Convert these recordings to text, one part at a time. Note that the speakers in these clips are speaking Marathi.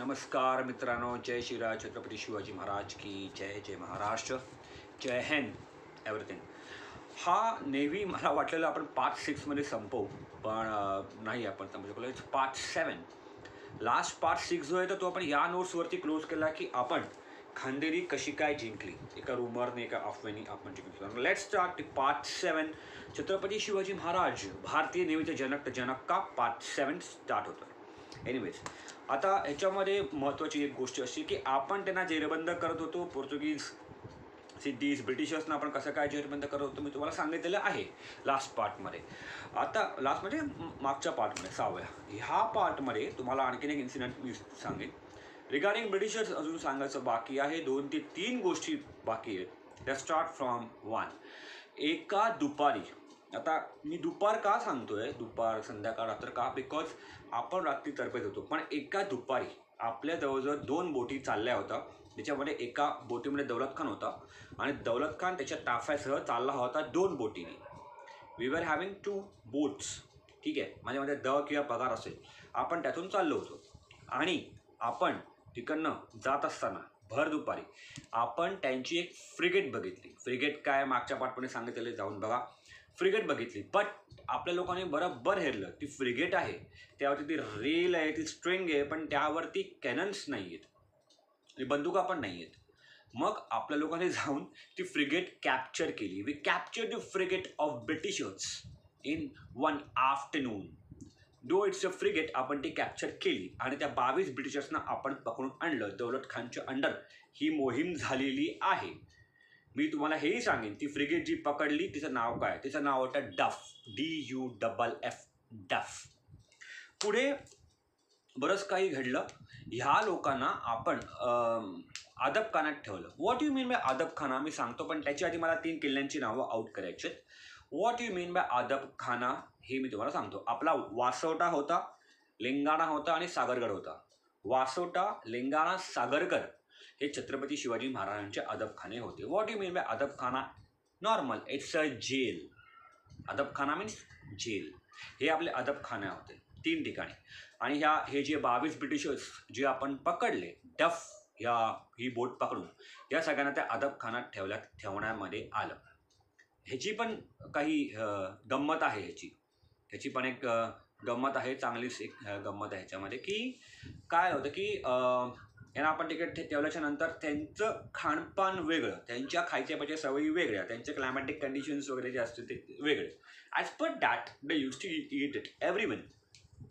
नमस्कार मित्रांनो, जय श्रीराज, छत्रपती शिवाजी महाराज की जय. जय महाराष्ट्र, जय हिंद, एव्हरीथिंग. हा नेव्ही मला वाटलेलं आपण पार्ट 6मध्ये संपवू, पण नाही आपण समजू शकलो. It's part 7. लास्ट पार्ट 6 जो आहे तर तो आपण या नोट्सवरती क्लोज केला की आपण खांदेरी कशी काय जिंकली, एका रुमरने एका अफवेनी आपण जिंकली. Let's start part 7. Chhatrapati Shivaji Maharaj भारतीय नेव्हीचे जनक जनक का पार्ट 7 स्टार्ट होतं. एनिवेज, आता ह्याच्यामध्ये महत्त्वाची एक गोष्ट अशी की आपण त्यांना जेरबंद करत होतो. पोर्तुगीज, सिद्धीज, ब्रिटिशर्सना आपण कसं काय जेरबंद करत होतो मी तुम्हाला सांगितलेलं आहे लास्ट पार्टमध्ये. आता लास्ट म्हणजे मागच्या पार्टमध्ये 6व्या ह्या पार्टमध्ये तुम्हाला आणखीन एक इन्सिडेंट मी सांगेन रिगार्डिंग ब्रिटिशर्स. अजून सांगायचं बाकी आहे, 2 ते 3 गोष्टी बाकी आहेत. Let's start from 1. एका दुपारी, आता मी दुपार का सांगतोय, दुपार संध्याकाळ रात्र का, बिकॉज आपण रात्री तरपेत होतो. पण एका दुपारी आपल्या जवळजवळ 2 बोटी चालल्या होत्या. त्याच्यामध्ये एका बोटीमध्ये दौलत खान होता आणि दौलत खान त्याच्या ताफ्यासह चालला होता 2 बोटीने. We were having 2 boats. ठीक आहे, माझ्यामध्ये किंवा पगार असेल, आपण त्यातून चाललो होतो आणि आपण तिकडनं जात असताना भर दुपारी आपण त्यांची एक फ्रिगेट बघितली. फ्रिगेट काय मागच्या पाठमध्ये सांगितलेले, जाऊन बघा. फ्रिगेट बघितली, बट आपल्या लोकांनी बरोबर हेरलं ती फ्रिगेट आहे, त्यावरती ती रेल आहे, ती स्ट्रिंग आहे, पण त्यावरती कॅनन्स नाही आहेत आणि बंदुका पण नाही आहेत. मग आपल्या लोकांनी जाऊन ती फ्रिगेट कॅप्चर केली. We capture the frigate of Britishers in 1 afternoon. Though it's a frigate, आपण ती कॅप्चर केली आणि त्या 22 ब्रिटिशर्सना आपण पकडून आणलं. दौलत खानच्या अंडर ही मोहीम झालेली आहे. मी तुम्हाला हेही सांगेन, ती फ्रिगेट जी पकडली तिचं नाव काय, तिचं नाव होतं डफ, DUFF, डफ. पुढे बरंच काही घडलं. ह्या लोकांना आपण अदबखान्यात ठेवलं. व्हॉट यू मीन बाय अदबखाना मी सांगतो, पण त्याची आधी मला 3 किल्ल्यांची नावं आउट करायची आहेत. व्हॉट यू मीन बाय अदबखाना हे मी तुम्हाला सांगतो. आपला वासोटा होता, लिंगाणा होता आणि सागरगड होता. वासोटा, लिंगाणा, सागरगड हे छत्रपती शिवाजी महाराजांचे अदबखाने होते. व्हॉट यू मीन बाय अदबखाना? Normal, it's a jail. अदबखाना मीन्स जेल. हे आपले अदबखाने होते 3 ठिकाणी. आणि हे जे 22 ब्रिटिशर्स जे आपण पकडले डफ ही बोट पकडून, या सगळ्यांना त्या अदबखान्यात ठेवण्यामध्ये आलं. ह्याची पण काही गंमत आहे. ह्याची पण एक गंमत आहे, चांगलीच एक गंमत आहे ह्याच्यामध्ये. की काय होतं की यांना आपण तिकडे ठेवल्याच्या नंतर त्यांचं खाणपान वेगळं, त्यांच्या खायच्या पाहिजे सवयी वेगळ्या, त्यांचे क्लायमॅटिक कंडिशन्स वगैरे जे असते ते वेगळे. As per that they use to eat it everyone.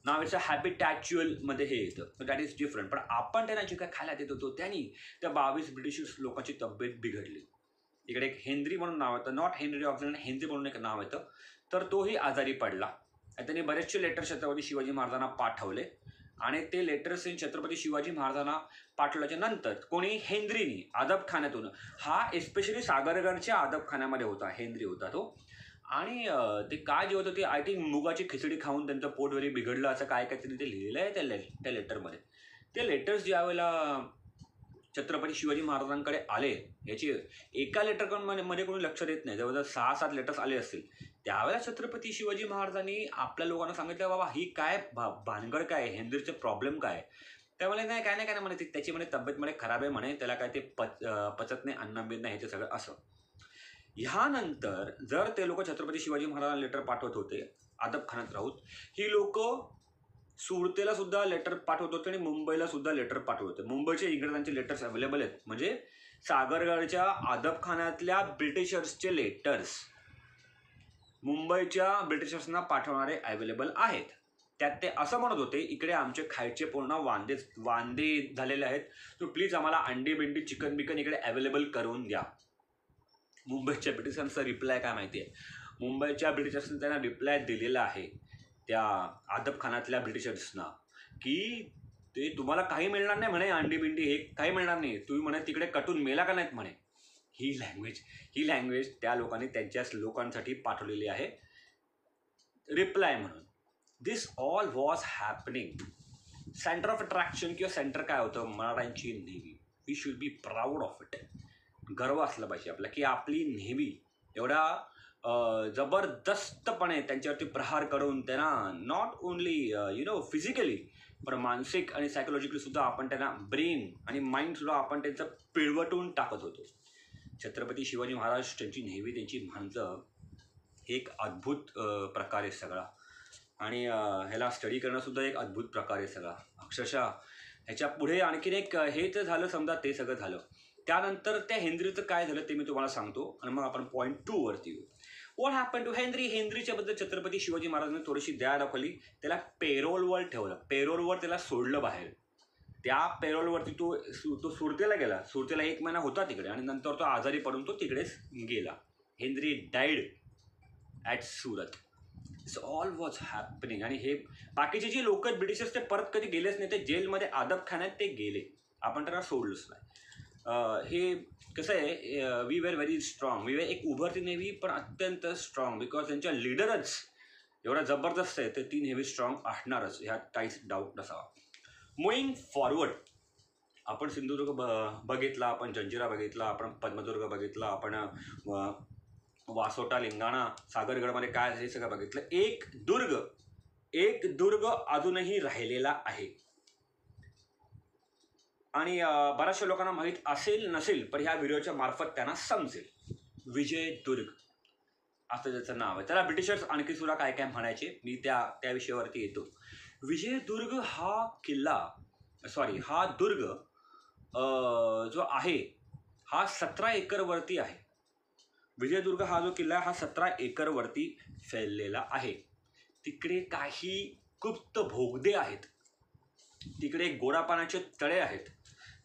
Now it's a हॅबिटॅच्युअलमध्ये हे येतं, सो दॅट इज डिफरंट. पण आपण त्यांना जे काय खायला देत होतो त्यांनी त्या 22 ब्रिटिश लोकांची तब्येत बिघडली. इकडे एक हेनरी म्हणून नाव येतं, नॉट हेनरी ऑक्झलंड, हेनरी म्हणून एक नाव येतं. तर तोही आजारी पडला. त्यांनी बरेचसे लेटर छत्रपती शिवाजी महाराजांना पाठवले आणि ते लेटर्स छत्रपती शिवाजी महाराजांना पाठवल्याच्या नंतर कोणी हेनरीनी अदबखान्यातून, हा एस्पेशली सागरगडच्या अदबखान्यामध्ये होता, हेनरी होता तो. आणि ते काय जे होतं ते आय थिंक मुगाची खिचडी खाऊन त्यांचं पोट वगैरे बिघडलं, असं काय काय त्यांनी ते लिहिलं आहे त्या लेटरमध्ये. ते लेटर्स ज्यावेळेला छत्रपती शिवाजी महाराजांकडे आले, याची एका लेटरमध्ये कोणी लक्ष देत नाही, जवळजवळ 6-7 लेटर्स आले असतील. त्यावेळेला छत्रपती शिवाजी महाराजांनी आपल्या लोकांना सांगितलं, बाबा ही काय भानगड काय, हेनरीचे प्रॉब्लेम काय. त्यामुळे नाही काय नाही म्हणे, त्याची म्हणे तब्येत म्हणे खराब आहे म्हणे, त्याला काय ते पचत नाही, अन्न बिन्न हे ते सगळं असं. ह्यानंतर जर ते लोक छत्रपती शिवाजी महाराजांना लेटर पाठवत होते अदबखान्यात राहून, ही लोक सुरतेला सुद्धा लेटर पाठवत होते आणि मुंबईला सुद्धा लेटर पाठवत होते. मुंबईचे इंग्रजांचे लेटर्स अवेलेबल आहेत, म्हणजे सागरगडच्या अदबखान्यातल्या ब्रिटिशर्सचे लेटर्स मुंबईच्या ब्रिटिशर्सना पाठवणारे अवेलेबल आहेत. त्यात ते असं म्हणत होते, इकडे आमचे खायचे पूर्ण वांदे झालेले आहेत, तो प्लीज आम्हाला अंडी बिंडी चिकन बिकन इकडे अवेलेबल करून द्या. मुंबईच्या ब्रिटिशर्सचा रिप्लाय काय माहिती आहे? मुंबईच्या ब्रिटिशर्सने त्यांना रिप्लाय दिलेला आहे त्या अदबखान्यातल्या ब्रिटिशर्सना, की ते तुम्हाला काही मिळणार नाही म्हणे, अंडी बिंडी हे काही मिळणार नाही, तुम्ही म्हणे तिकडे कटून मेला का नाहीत म्हणे. ही लँग्वेज त्या लोकांनी त्यांच्याच लोकांसाठी पाठवलेली आहे रिप्लाय म्हणून. This all was happening. Centre of attraction किंवा सेंटर काय होतं? मराठ्यांची navy. We should be proud of it. गर्व असला पाहिजे आपला की आपली नेव्ही एवढा जबरदस्तपणे त्यांच्यावरती प्रहार करून त्यांना नॉट ओनली फिजिकली पण मानसिक आणि सायकोलॉजिकली सुद्धा आपण त्यांना ब्रेन आणि माइंडसुद्धा आपण त्यांचं पिळवटून टाकत होतो. छत्रपती शिवाजी महाराज त्यांची नेहमी त्यांची भानचं हे एक अद्भुत प्रकार आहे सगळा. आणि ह्याला स्टडी करणंसुद्धा एक अद्भुत प्रकार आहे सगळा. अक्षरशः ह्याच्या पुढे आणखीन एक हे तर झालं समजा, ते सगळं झालं. त्यानंतर त्या हेनरीचं काय झालं ते मी तुम्हाला सांगतो आणि मग आपण पॉईंट 2 वरती येऊ. What happen to Henry. हेनरीच्या बद्दल छत्रपती शिवाजी महाराजांनी थोडीशी दया दाखवली. त्याला पेरोलवर ठेवलं, पेरोलवर त्याला सोडलं बाहेर. त्या पेरोलवरती तो सुरतेला गेला. सुरतेला 1 महिना होता तिकडे आणि नंतर तो आजारी पडून तो तिकडेच गेला. Henry died at Surat. It's all was happening. आणि हे बाकीचे जे लोक ब्रिटिशर्स ते परत कधी गेलेच नाही. ते जेलमध्ये अदबखान्यात ते गेले, आपण त्यांना सोडलंच नाही. हे कसं आहे, we were very strong. We were एक उभरती नेव्ही पण अत्यंत स्ट्रॉंग, बिकॉज त्यांच्या लिडरच एवढा जबरदस्त आहे. ते 3 नेव्ही स्ट्रॉंग असणारच, ह्यात काहीच डाऊट नसावा. मुव्हिंग फॉरवर्ड, आपण सिंधुदुर्ग बघितला, आपण जंजिरा बघितला, आपण पद्मदुर्ग बघितला, आपण वासोटा, लिंगाणा, सागरगडमध्ये काय हे सगळं बघितलं. एक दुर्ग अजूनही राहिलेला आहे आणि बऱ्याचशा लोकांना माहीत असेल नसेल, पण ह्या व्हिडिओच्या मार्फत त्यांना समजेल. विजयदुर्ग असं ज्याचं नाव आहे. त्याला ब्रिटिशर्स आणखी सुद्धा काय काय म्हणायचे, मी त्या विषयावरती येतो. विजयदुर्ग हा किल्ला, हा दुर्ग जो आहे हा 17 एकरवरती आहे. विजयदुर्ग हा जो किल्ला हा 17 एकरवरती फैललेला आहे. तिकडे काही गुप्त भोगदे आहेत, तिकडे गोडापाण्याचे तळे आहेत,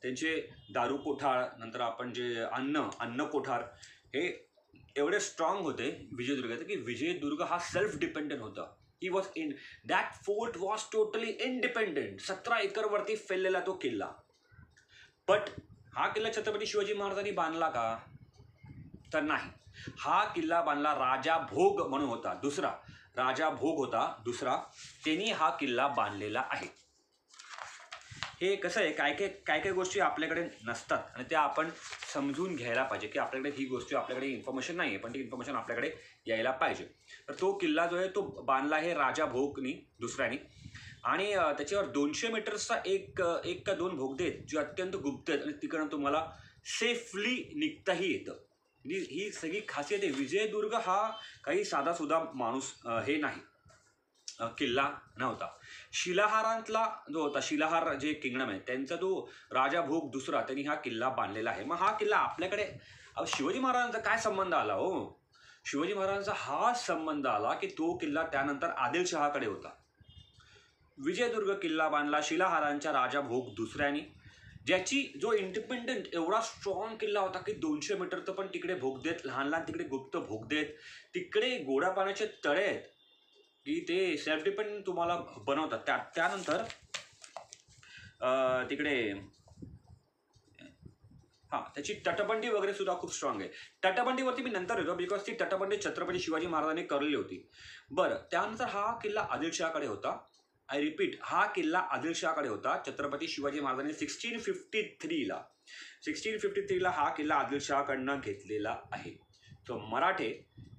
त्यांचे दारू कोठार, नंतर आपण जे अन्न कोठार, हे एवढे स्ट्रॉंग होते विजयदुर्गाचे की विजयदुर्ग हा सेल्फ डिपेंडंट होता. He was in that fort was totally independent. 17 एकरवरती फैललेला तो किल्ला. बट हा किल्ला छत्रपती शिवाजी महाराजांनी बांधला का, तर नाही. हा किल्ला बांधला राजा भोग म्हणून होता, राजा भोग होता दुसरा, त्यांनी हा किल्ला बांधलेला आहे. हे कसं आहे, काय गोष्टी आपल्याकडे नसतात आणि त्या आपण समजून घ्यायला पाहिजे की आपल्याकडे ही गोष्ट, आपल्याकडे इन्फॉर्मेशन नाही आहे पण ती इन्फॉर्मेशन आपल्याकडे यायला पाहिजे. तर तो किल्ला जो आहे तो बांधला आहे राजा भोगनी दुसऱ्यानी. आणि त्याच्यावर 200 मीटर्सचा एक का 2 भोगदे आहेत जे अत्यंत गुप्त आहेत आणि तिकडनं तुम्हाला सेफली निघताही येतं. ही सगळी खासियत आहे. विजयदुर्ग हा काही साधासुद्धा माणूस हे नाही, किल्ला नव्हता. शिलाहारांतला जो होता, शिलाहार जे किंगडम आहे त्यांचा तो राजा भोग दुसरा, त्यांनी हा किल्ला बांधलेला आहे. मग हा किल्ला आपल्याकडे शिवाजी महाराजांचा काय संबंध आला हो? शिवाजी महाराजांचा हा संबंध आला की तो किल्ला त्यानंतर आदिलशहाकडे होता. विजयदुर्ग किल्ला बांधला शिलाहारांच्या राजा भोग दुसऱ्यानी, ज्याची जो इंडिपेंडंट एवढा स्ट्रॉंग किल्ला होता की 200 मीटरचं पण तिकडे भोगदेत, लहान तिकडे गुप्त भोगदेत, तिकडे गोड्या पाण्याचे तळे आहेत की ते सेल्फ डिपेंडंट तुम्हाला बनवतात. त्यानंतर तिकडे त्याची तटबंदी वगैरे सुद्धा खूप स्ट्रॉंग आहे. तटबंदीवरती मी नंतर येतो, बिकॉज ती तटबंदी छत्रपती शिवाजी महाराजांनी करलेली होती. बरं, त्यानंतर हा किल्ला आदिलशहाकडे होता. आय रिपीट, हा किल्ला आदिलशहाकडे होता. छत्रपती शिवाजी महाराजांनी 1653ला हा किल्ला आदिलशहाकडनं घेतलेला आहे. तो मराठे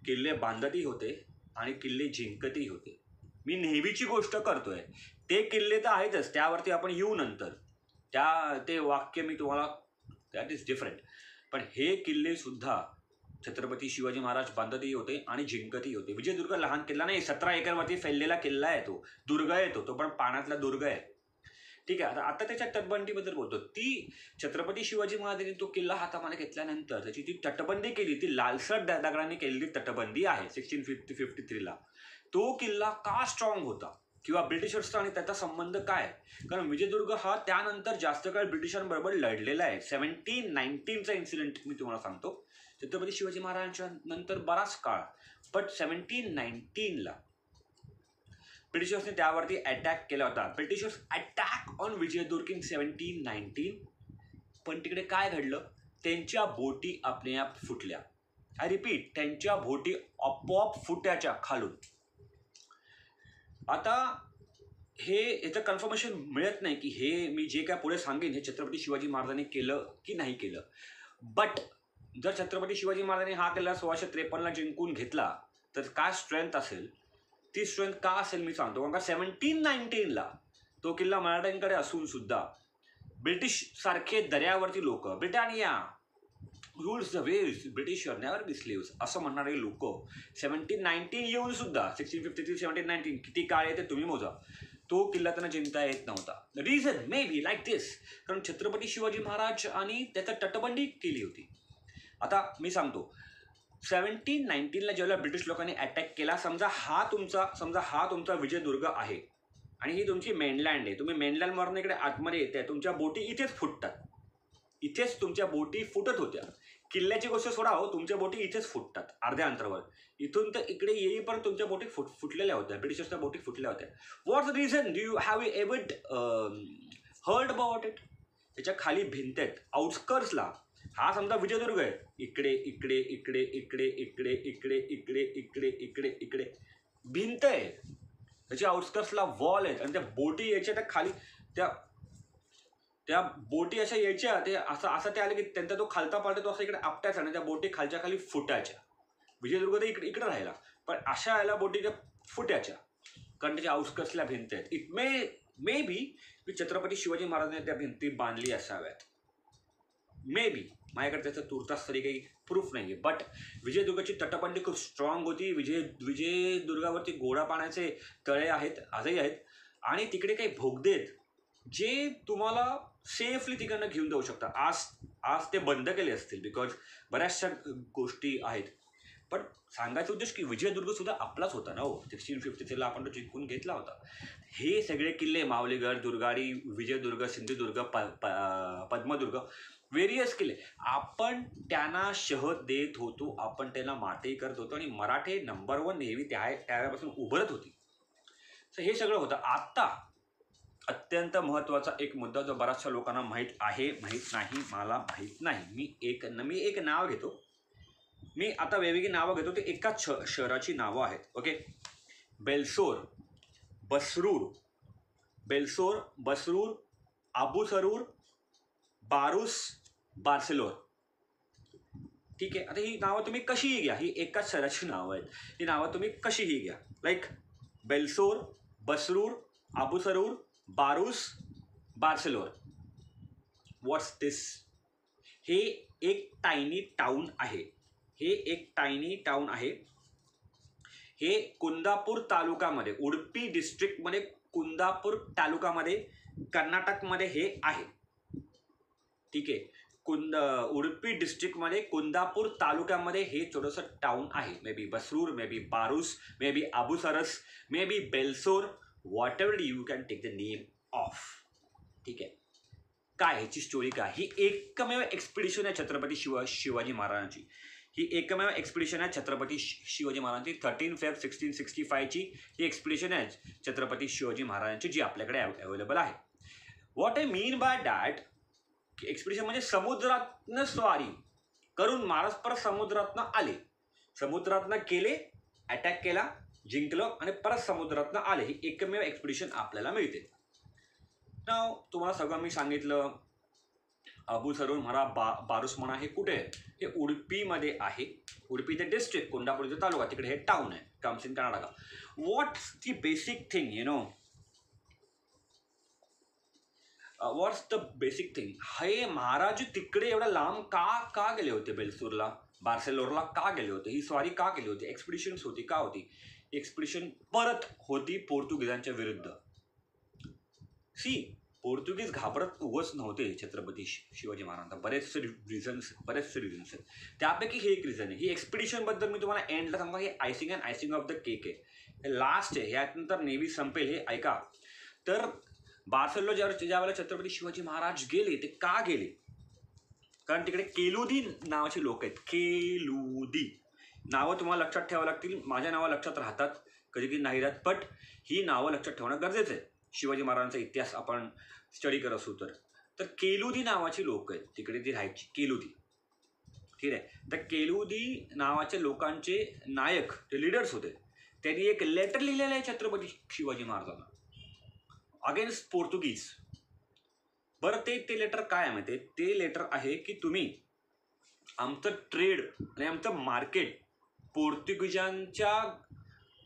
किल्ले बांधतही होते आणि किल्ले जिंकतही होते. मी नेहमीची गोष्ट करतोय, ते किल्ले तर आहेतच, त्यावरती आपण येऊ नंतर. ते वाक्य मी तुम्हाला, दॅट इज डिफरंट. पण हे किल्ले सुद्धा छत्रपती शिवाजी महाराज बांधतही होते आणि जिंकतही होते. विजयदुर्ग लहान किल्ला नाही, 17 एकरवरती फैललेला किल्ला आहे तो, दुर्ग आहे तो पण पाण्यातला दुर्ग आहे. ठीक आहे. आता त्याच्या तटबंदीबद्दल बोलतो. ती छत्रपती शिवाजी महाराजांनी तो किल्ला हातामध्ये घेतल्यानंतर त्याची ती तटबंदी केली, ती लालसर दगडांनी केलेली तटबंदी आहे 1653ला. तो किल्ला का स्ट्रॉंग होता किंवा ब्रिटिशर्सचा आणि त्याचा संबंध काय? कारण विजयदुर्ग हा त्यानंतर जास्त काळ ब्रिटिशांबरोबर लढलेला आहे. 1719चा इन्सिडेंट मी तुम्हाला सांगतो. छत्रपती शिवाजी महाराजांच्या नंतर बराच काळ, बट 1719ला ब्रिटिशर्सने त्यावरती अटॅक केला होता. Britishers attack on Vijaydurg in 1719. पण तिकडे काय घडलं? त्यांच्या बोटी आपल्याप फुटल्या. आय रिपीट, त्यांच्या बोटी आपोआप फुट्याच्या खालून. आता याचं कन्फर्मेशन मिळत नाही की हे मी जे काय पुढे सांगेन हे छत्रपती शिवाजी महाराजांनी केलं की नाही केलं. बट जर छत्रपती शिवाजी महाराजांनी हा किल्ला 1653ला जिंकून घेतला तर काय स्ट्रेंथ असेल, ती स्ट्रेंथ का असेल मी सांगतो. कारण का 1719ला तो किल्ला मराठ्यांकडे असून सुद्धा ब्रिटिश सारखे दर्यावरती लोक, Britannia rules the waves, britisher never be slaves असं म्हणणारे लोक 1719 येऊन सुद्धा 1653 1719 किती काळ आहे ते तुम्ही मोजा, तो किल्ला त्यांना जिंकता येत नव्हता. रिझन मे बी लाईक दिस, कारण छत्रपती शिवाजी महाराज आणि त्याचा तटबंदी केली होती. आता मी सांगतो 1719ला जेव्हा ब्रिटिश लोकांनी अटॅक केला, समजा हा तुमचा विजयदुर्ग आहे आणि ही तुमची मेनलँड आहे, तुम्ही मेनलँडवरून इकडे आतमध्ये येते, तुमच्या बोटी इथेच फुटतात, इथेच तुमच्या बोटी फुटत होत्या. किल्ल्याची गोष्ट सोडा हो, तुमच्या बोटी इथेच फुटतात अर्ध्या अंतरावर, इथून तर इकडे येईपर्यंत तुमच्या बोटी फुटलेल्या होत्या, ब्रिटिशर्सच्या बोटी फुटल्या होत्या. What's the reason, do you have ever heard about it? त्याच्या खाली भिंत आहेत आउटस्कर्ट्सला, हा समजा विजयदुर्ग आहे, इकडे इकडे इकडे इकडे इकडे इकडे इकडे इकडे इकडे इकडे भिंत आहे, त्याच्या आउटस्कर्ट्सला वॉल आहेत आणि त्या बोटी यायच्या त्या खाली, त्या बोटी अशा यायच्या, ते असं ते आले की त्यांचा तो खालता पालटा तो असं इकडे आपटायचा आणि त्या बोटी खालच्या खाली फुटायच्या. विजयदुर्ग तर इकडे राहिला, पण अशा याला बोटी त्या फुटायच्या कारण त्याच्या आउटस्कर्ट्सला भिंत आहेत. It may be Chhatrapati Shivaji महाराजांनी त्या भिंती बांधली असाव्यात, मे बी. माझ्याकडे त्याचं तुर्तास तरी काही प्रूफ नाही आहे, बट विजयदुर्गाची तटबंदी खूप स्ट्रॉंग होती. विजयदुर्गावरती गोडा पाण्याचे तळे आहेत, आजही आहेत, आणि तिकडे काही बोगदे आहेत जे तुम्हाला सेफली तिकडनं घेऊन जाऊ शकता. आज ते बंद केले असतील बिकॉज बऱ्याचशा गोष्टी आहेत, पण सांगायचं उद्देश की विजयदुर्ग सुद्धा आपलाच होता ना हो. 1653ला आपण तो जिंकून घेतला होता. हे सगळे किल्ले माऊलीगड, दुर्गाडी, विजयदुर्ग, सिंधुदुर्ग, पद्मदुर्ग, व्हेरियस किल्ले, आपण त्यांना शहद देत होतो, आपण त्यांना मातेही करत होतो आणि मराठे नंबर 1 नेव्ही त्यावेळेपासून उभरत होती. तर हे सगळं होतं. आत्ता अत्यंत महत्त्वाचा एक मुद्दा जो बऱ्याचशा लोकांना माहीत आहे, माहीत नाही, मला माहीत नाही. मी एक नाव घेतो, मी आता वेगवेगळी नावं घेतो, ते एकाच शहराची नावं आहेत. ओके, बेलसोर, बसरूर, अबुसरूर, बारूस, बार्सिलोर. ठीक आहे, आता ही नावं तुम्ही कशीही घ्या, ही एकाच शहराची नावं आहेत, ही नावं तुम्ही कशीही घ्या. लाईक बेलसोर, बसरूर, अबुसरूर, बारूस, बार्सिलोर. व्हॉट्स दिस? हे एक टायनी टाउन आहे, हे कुंदापूर तालुक्यामध्ये, उडुपी डिस्ट्रिक्टमध्ये, कुंदापूर तालुक्यामध्ये, कर्नाटकमध्ये हे आहे. ठीक आहे, उडुपी डिस्ट्रिक्टमध्ये कुंदापूर तालुक्यामध्ये हे छोटंसं टाउन आहे. May be Basrur, may be Barus, may be Abusaras, may be Belsor, whatever you can take the name of. ठीक आहे, काय ह्याची स्टोरी काय? ही एकमेव एक्सपिडिशन आहे छत्रपती शिवाजी महाराजांची. ही एकमेव एक्सपिडिशन आहे छत्रपती शिवाजी महाराजांची. 13 फेब 1665ची ही एक्सपिडिशन आहे छत्रपती शिवाजी महाराजांची, जी आपल्याकडे अवेलेबल आहे. What I mean by that, expedition म्हणजे समुद्रातनं स्वारी करून महाराज परत समुद्रातनं आले, समुद्रातनं केले, अटॅक केला, जिंकलं आणि परत समुद्रातनं आले. ही एकमेव एक्सपिडिशन आपल्याला मिळते. नाव तुम्हाला सगळं मी सांगितलं. अबुसरूर म्हणा, बारूस म्हणा, हे कुठे आहे? हे उडुपीमध्ये आहे. उडुपी ते डिस्ट्रिक्ट, कुंदापूरचा तालुका, तिकडे हे टाउन आहे, comes in Karnataka. What's the basic thing, you know, what's the basic thing? हे महाराज तिकडे एवढा लांब का गेले होते? बेलसूरला, बार्सेलोरला का गेले होते? ही स्वारी का केली होती? एक्सपिडिशन्स होती का होती? एक्सपिडिशन परत होती पोर्तुगीजांच्या विरुद्ध. पोर्तुगीज घाबरत उगाच नव्हते छत्रपती शिवाजी महाराजांना. बरेचसे रिझन्स आहेत, त्यापैकी हे एक रिझन आहे. ही एक्सपिडिशनबद्दल मी तुम्हाला एंडला सांगतो. हे आयसिंग ऑफ द केक आहे, हे लास्ट आहे, ह्यानंतर नेव्ही संपेल, हे ऐका. तर बार्सेलोना ज्यावेळेला छत्रपती शिवाजी महाराज गेले, ते का गेले? कारण तिकडे केलुदी नावाचे लोक आहेत. केलुदी नावं तुम्हाला लक्षात ठेवावं लागतील. माझ्या नावं लक्षात राहतात, कधी कधी नाही राहत, बट ही नावं लक्षात ठेवणं गरजेचं आहे. शिवाजी महाराजांचा इतिहास आपण स्टडी करत असू तर केलुदी नावाची लोक आहेत तिकडे, ती राहायची केलुदी. ठीक आहे, तर केलुदी नावाच्या लोकांचे नायक, ते लीडर्स होते. त्यांनी एक लेटर लिहिलेलं आहे छत्रपती शिवाजी महाराजांना अगेन्स्ट पोर्तुगीज. बरं, ते लेटर काय आहे माहिती? ते लेटर आहे की तुम्ही आमचं ट्रेड आणि आमचं मार्केट पोर्तुगीजांच्या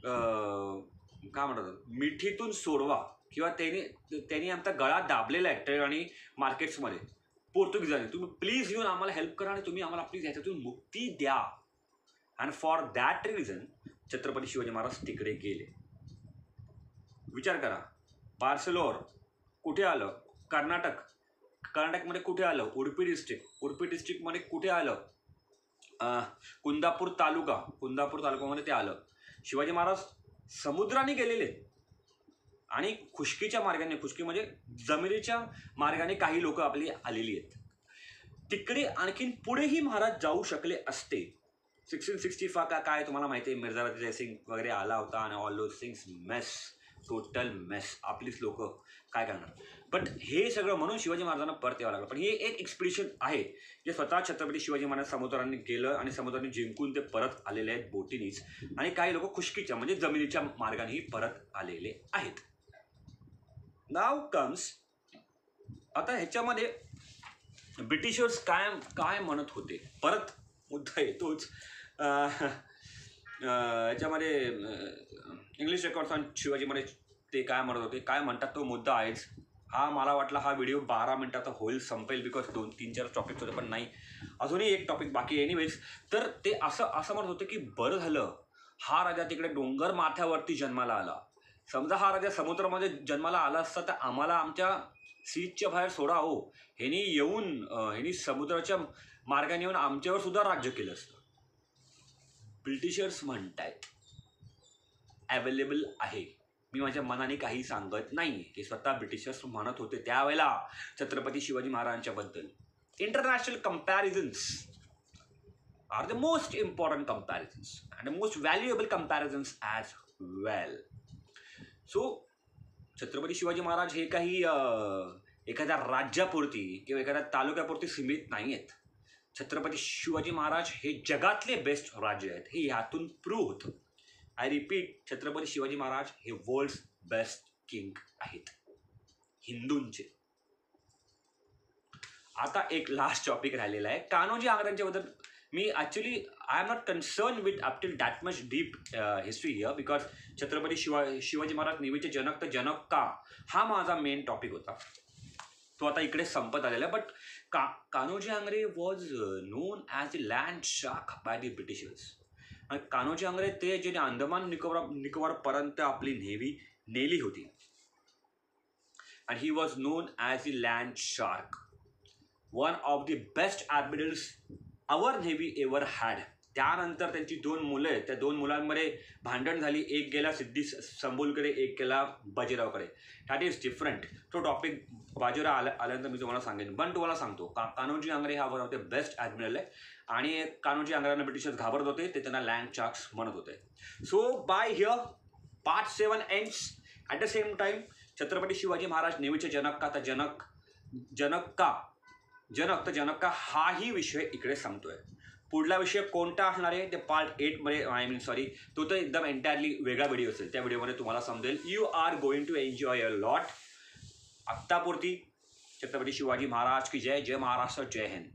काय म्हणतात मिठीतून सोडवा. किंवा त्यांनी आमचा गळा दाबलेला आहे ट्रेड आणि मार्केट्समध्ये पोर्तुगीजांनी. तुम्ही प्लीज येऊन आम्हाला हेल्प करा आणि तुम्ही आम्हाला प्लीज ह्याच्यातून मुक्ती द्या. And for that reason Chhatrapati Shivaji Maharaj तिकडे गेले. विचार करा, बार्सेलोर कुठे आलं? कर्नाटकमध्ये कुठे आलं? उडुपी डिस्ट्रिक्टमध्ये कुठे आलं? कुंदापूर तालुकामध्ये ते आलं. शिवाजी महाराज समुद्राने गेलेले आणि खुष्की म्हणजे जमिनीच्या मार्गाने काही लोक आपली आलेली आहेत. तिकडे आणखीन पुढेही महाराज जाऊ शकले असते. 1665 काय तुम्हाला माहिती आहे, मिर्झा जयसिंग वगैरे आला होता आणि all those things total mess. आपलीच लोक काय करणार. बट हे सगळं म्हणून शिवाजी महाराजांना परत यावं लागलं. पण हे एक एक्सपिडिशन आहे जे स्वतः छत्रपती शिवाजी महाराज समुद्राने गेलं आणि समुद्राने जिंकून ते परत आलेले आहेत बोटीनीच. आणि काही लोक खुष्कीच्या म्हणजे जमिनीच्या मार्गानेही परत आलेले आहेत. नाव कम्स, आता ह्याच्यामध्ये ब्रिटिशर्स काय म्हणत होते, परत मुद्दा येतोच. याच्यामध्ये इंग्लिश रेकॉर्ड्स आणि शिवाजी महाराज ते काय म्हणत होते, काय म्हणतात तो मुद्दा आहेच. मला वाटला हा व्हिडिओ 12 मिनिटाचा होईल, संपेल, बिकॉज 2-3-4 टॉपिक्स होते, पण नाही, अजूनही एक टॉपिक बाकी. एनिवेज, तर ते असं म्हणत होते की बरं झालं हा राजा तिकडे डोंगर माथ्यावरती जन्माला आला. समजा हा राजा समुद्रामध्ये जन्माला आला असता तर आम्हाला आमच्या सीटच्या बाहेर सोडा हो. ह्यांनी समुद्राच्या मार्गाने येऊन आमच्यावर सुद्धा राज्य केलं असतं. ब्रिटिशर्स म्हणतायत अवेलेबल आहे. मी माझ्या मनाने काही सांगत नाही, हे स्वतः ब्रिटिशर्स म्हणत होते त्यावेळेला छत्रपती शिवाजी महाराजांच्या बद्दल. International comparisons are the most important comparisons and the most valuable comparisons as well. So Chhatrapati Shivaji Maharaj हे काही एखाद्या राज्यापुरती किंवा एखाद्या तालुक्यापुरती सीमित नाही आहेत. छत्रपती शिवाजी महाराज हे जगातले बेस्ट राजे आहेत, हे ह्यातून प्रूव्ह होतं. आय रिपीट, छत्रपती शिवाजी महाराज हे वर्ल्ड्स बेस्ट किंग आहेत हिंदूंचे. आता एक लास्ट टॉपिक राहिलेला आहे कान्होजी आंग्र्यांच्याबद्दल. मी actually I am not concern with up till that much deep history here, because Chhatrapati Shivaji Maharaj नेहमीचे जनक तर जनक का, हा माझा मेन टॉपिक होता. तो आता इकडे संपत आलेला आहे. But Kanhoji Angre was known as the land shark by the Britishers. आणि कान्होजी आंग्रे ते जे अंदमान निकोबारपर्यंत आपली नेव्ही नेली होती. And he was known as the land shark, one of the best admirals our navy ever had. त्यानंतर त्यांची 2 मुलं आहेत, त्या 2 मुलांमध्ये भांडण झाली. एक गेला सिद्धी संबुलकडे, एक गेला बाजीरावकडे. That is different. तो टॉपिक बाजीराव आल्यानंतर मी तुम्हाला सांगेन. पण तुम्हाला सांगतो कान्होजी आंग्रे हा one of the best admiral आहे. आणि कान्होजी आंग्र्यांना ब्रिटिशर्स घाबरत होते, ते त्यांना लँड शार्क्स म्हणत होते. So bye here part 7 ends. At the same time Chhatrapati Shivaji Maharaj नेहमीचे जनक का, तर जनक का हाही विषय इकडे सांगतोय. पुढला विषय कोणता असणार आहे ते पार्ट 8मध्ये तो तर एकदम एंटायरली वेगळा व्हिडिओ असेल. त्या व्हिडिओमध्ये तुम्हाला समजेल. You are going to enjoy a lot. आत्तापुरती छत्रपती शिवाजी महाराज की जय. जय महाराष्ट्र, जय हिंद.